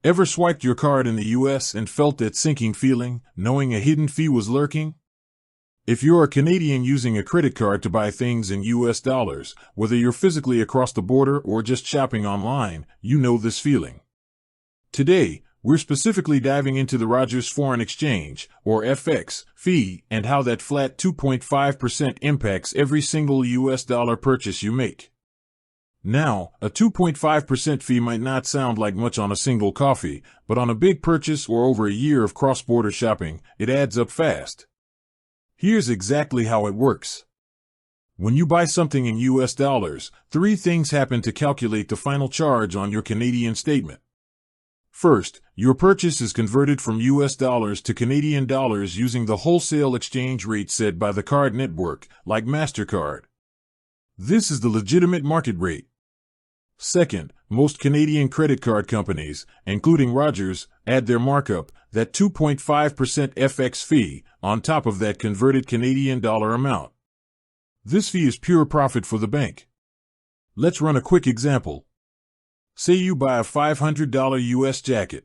Ever swiped your card in the US and felt that sinking feeling, knowing a hidden fee was lurking? If you're a Canadian using a credit card to buy things in US dollars, whether you're physically across the border or just shopping online, you know this feeling. Today, we're specifically diving into the Rogers foreign exchange, or FX, fee and how that flat 2.5% impacts every single US dollar purchase you make. Now, a 2.5% fee might not sound like much on a single coffee, but on a big purchase or over a year of cross-border shopping, it adds up fast. Here's exactly how it works. When you buy something in US dollars, three things happen to calculate the final charge on your Canadian statement. First, your purchase is converted from US dollars to Canadian dollars using the wholesale exchange rate set by the card network, like MasterCard. This is the legitimate market rate. Second, most Canadian credit card companies, including Rogers, add their markup, that 2.5% FX fee, on top of that converted Canadian dollar amount. This fee is pure profit for the bank. Let's run a quick example. Say you buy a $500 US jacket.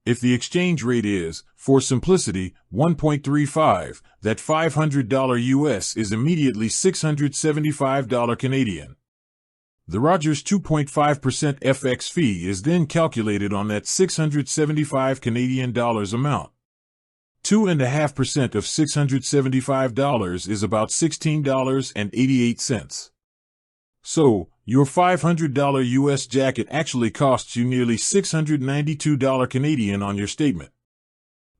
If the exchange rate is, for simplicity, 1.35, that $500 US is immediately $675 Canadian. The Rogers 2.5% FX fee is then calculated on that $675 Canadian dollars amount. 2.5% of $675 is about $16.88. So, your $500 US jacket actually costs you nearly $692 Canadian on your statement.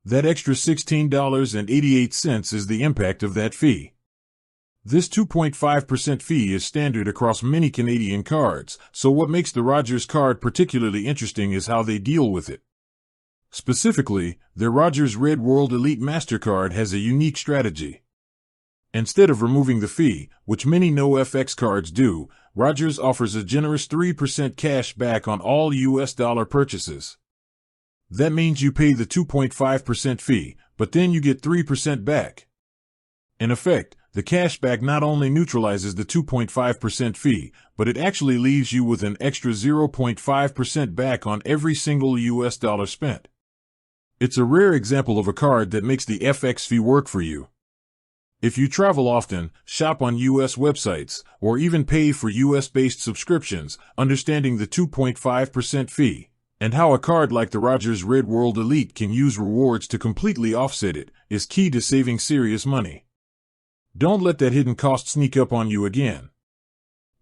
That extra $16.88 is the impact of that fee. This 2.5% fee is standard across many Canadian cards, so what makes the Rogers card particularly interesting is how they deal with it. Specifically, their Rogers Red World Elite MasterCard has a unique strategy. Instead of removing the fee, which many no-FX cards do, Rogers offers a generous 3% cash back on all US dollar purchases. That means you pay the 2.5% fee, but then you get 3% back. In effect, the cashback not only neutralizes the 2.5% fee, but it actually leaves you with an extra 0.5% back on every single US dollar spent. It's a rare example of a card that makes the FX fee work for you. If you travel often, shop on US websites, or even pay for US-based subscriptions, understanding the 2.5% fee, and how a card like the Rogers Red World Elite can use rewards to completely offset it, is key to saving serious money. Don't let that hidden cost sneak up on you again.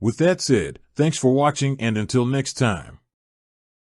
With that said, thanks for watching and until next time.